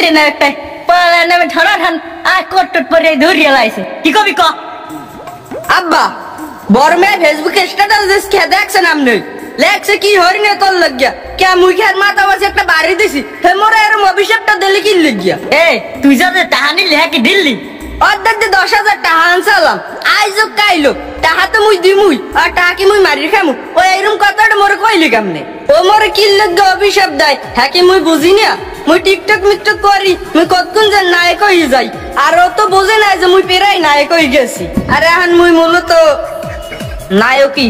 রে না একটা পালা নামে ঠাড়া ঠান আর কটট পরে ধরিয়ে লাইছে কি কবি ক আব্বা বড় মেয়ে ফেসবুকে স্ট্যাটাস দেখে দেখছেন আপনি লেখছে কি হরিণে তোর লাগিয়া কে মুখের মাথা বসে একটা বাড়ি দিছি হে মোরা এরম অভিশাপটা দিলি কি লাগিয়া এ তুই যাতে টাহানি লেহা কি দিল্লি অর্ধেক 10,000 টাকা আনসালাম আইজো কাইলো টাকা তো মুই দিমুই আর টাকা কি মুই মারি খামু ও এরম কথাটা মোরে কইলি কেমনে ও মোরে কি লাগবে অভিশাপ দেয় হ্যাঁ কি মুই বুঝি না মুই টিকটক মিকটক করি মুই কতক্ষণ যে নায়ক হয়ে যাই আর ও তো বোঝে না যে মুই পেরাই নায়ক হয়ে গেছি আর এখন মুই মূলত নায়কই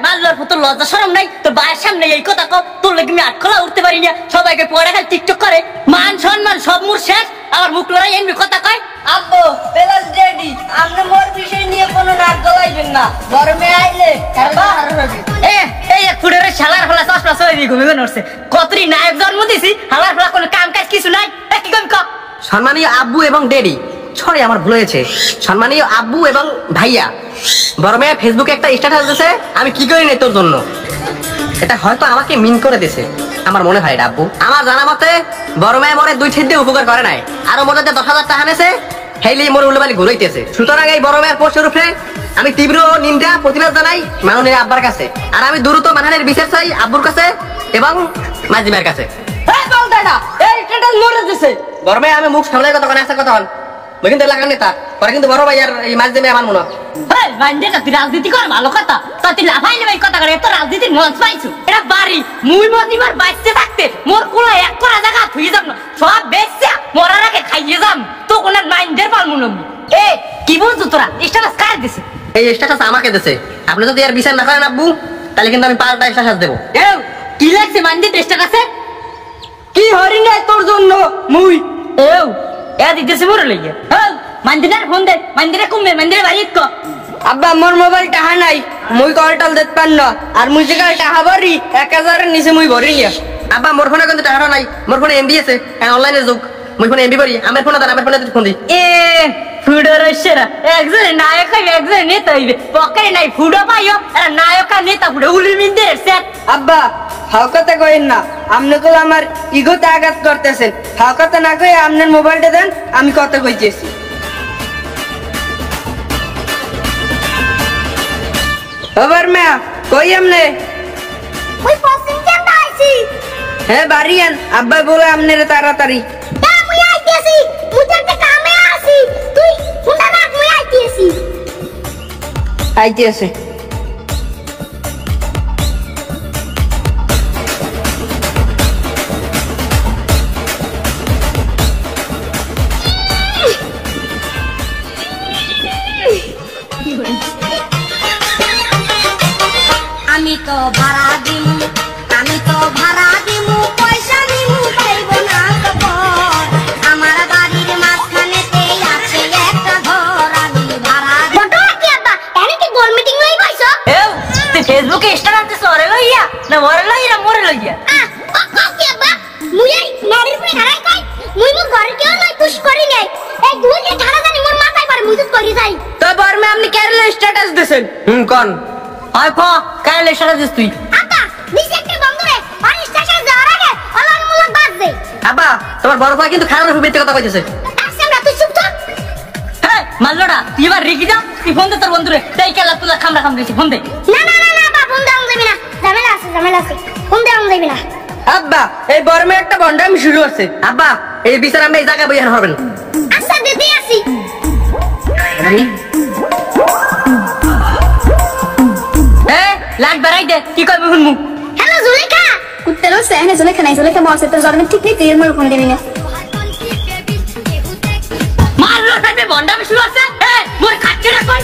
মাল্লার পুত্র লজ্জা শরম নাই তোর বায়ের সামনে এই কথা কও তোর লাগি আমি আটখোলা উঠতে পারি না সবাইকে পড়ে খালি টিকটক করে মান সম্মান সব মুর শেষ আমার মুখ লড়াই এমনি কথা কয় আব্বু প্লাস ড্যাডি আপনি মোর বিষয় নিয়ে কোনো নাক গলাইবেন না গরমে আইলে এই এক ফুটের শালার ফলা চশমা সই দিয়ে ঘুমিয়ে নড়ছে কতরি নায়ক জন্ম দিছি হালার ফলা কোনো কাম কাজ কিছু নাই কি কম ক সম্মানীয় আব্বু এবং ড্যাডি সরি আমার ভুল হয়েছে সম্মানীয় আব্বু এবং ভাইয়া বড় মেয়ে ফেসবুকে একটা স্ট্যাটাস দিয়েছে আমি কি করি নাই তোর জন্য এটা হয়তো আমাকে মিন করে দিয়েছে আমার মনে হয় আব্বু আমার জানা মতে বড় মেয়ে মনে 2 ছেদ দিয়ে উপকার করে নাই আরো মনে 10,000 টাকা নেছে হেইলি মোর উল্লেবালি ঘুরাইতেছে সুতরাং এই বড় মেয়ের পোস্টের উপরে আমি তীব্র নিন্দা প্রতিবাদ জানাই মাননীয় আব্বার কাছে আর আমি দ্রুত মানহানির বিচার চাই আব্বুর কাছে এবং মাজিমের কাছে এই বলতে না এই স্ট্যাটাস মরে দিছে বড় মেয়ে আমি মুখ সামলাই কথা কোন আছে কথা হল মই কিন্তু লাগান নেতা পরে কিন্তু বড় ভাই আর এই মাজিমে আমার মনে এই মাইন্ডে তুই রাজনীতি কর ভালো কথা তুই লাফাই নেবে কথা করে এত রাজনীতির মঞ্চ পাইছো এটা বাড়ি মুই মদিবার বাইতে থাকতে মোর কোলা এক করা জায়গা থুই যাব না সব বেচা মরার আগে খাইয়ে যাম তো কোন মাইন্ডের পালমু না এ কি বলছো তোরা স্ট্যাটাস কার দিছে এই স্ট্যাটাস আমাকে দিয়েছে আপনি যদি আর বিচার না করেন আব্বু তাহলে কিন্তু আমি পাল্টা স্ট্যাটাস দেব এও কি লাগছে মাইন্ডে স্ট্যাটাসে কি হরিণে তোর জন্য মুই এও এ দিতেছে মোর লইয়া হ্যাঁ মাইন্ডের ফোন দে মাইন্ডের কমবে মাইন্ডের বাড়ি ক আব্বা মোর মোবাইল টাকা নাই মুই কলটাল দেখতে পান না আর মুই যে টাকা ভরি 1000 এর নিচে মুই ভরি না আব্বা মোর ফোনে কিন্তু টাকা নাই মোর ফোনে এমবি আছে অনলাইনে যুগ মুই ফোনে এমবি করি আমার ফোনে দাঁড়া আমার ফোনে ফোন দি এ ফুডর সেরা একজন নায়ক হইবে একজন নেতা হইবে পকেটে নাই ফুডো পাইও আর নায়ক আর নেতা ফুডো উলি মিন্দে সেট আব্বা হাওকাতে কইন না আপনি তো আমার ইগোতে আঘাত করতেছেন হাওকাতে না কই আপনার মোবাইলটা দেন আমি কথা কইতেছি ওভার মিয়া কই আমনে ওই পশ্চিম কেমন আইছি হ্যাঁ বাড়িয়ান আব্বা বলে আমনের তাড়াতাড়ি তা মুই আইতেছি মুই তো একটা কামে আছি তুই ফোনটা রাখ মুই আইতেছি আইতেছে আমি তো ভাড়া দিমু পয়সা নিমু পাইব না খবর আমার বাড়ির মাঝখানেতেই আছে একটা ঘর আমি ভাড়া বটো কি আব্বা এনে কি গোল মিটিং লই বইছো এও তুই ফেসবুকে স্ট্যাটাস দিছ ওরে লইয়া না ওরে লইয়া মোরে লইয়া কি আব্বা মুই এই নারীর পুরে হারাই কই মুই মোর ঘরে কেউ লই পুশ করি নাই এই দুইটা ঠাড়া জানি মোর মাথায় পারে মুই তো করি যাই তো বর্মে আপনি কেরলে স্ট্যাটাস দিছেন কোন আয় ক কাইলে স্ট্যাটাস দিস তুই আব্বা দিছে একটা বন্ধুরে আর স্টেশন যাওয়ার আগে অনলাইন মূলক বাদ দে আব্বা তোমার বড় ভাই কিন্তু খারাপ ভাবে কথা কইতেছে আসেন তুই চুপ থাক হ্যাঁ মাল্লোডা তুই এবার রেখে যা তুই ফোন দে তোর বন্ধুরে তাই কেলা তুলা খামড়া খাম দিছি ফোন দে না আব্বা ফোন দাও দেবি না ঝামেলা আছে ফোন দাও দেবি না আব্বা এই বর্মে একটা বন্ডামি শুরু আছে আব্বা এই বিচার আমি এই জায়গায় বইয়ান হবেন আচ্ছা দিদি আসি লাগ বেড়াই দে কি কইবি শুনমু হ্যালো জুলেখা কুত্তেলো সেহনে জুলেখা নাই জুলেখা বলছে তোর জন্ম ঠিক নেই তুই এর মনে ফোন দিবি না মারলো টাইমে বন্ডামি শুরু আছে মোর খাচ্ছে না কই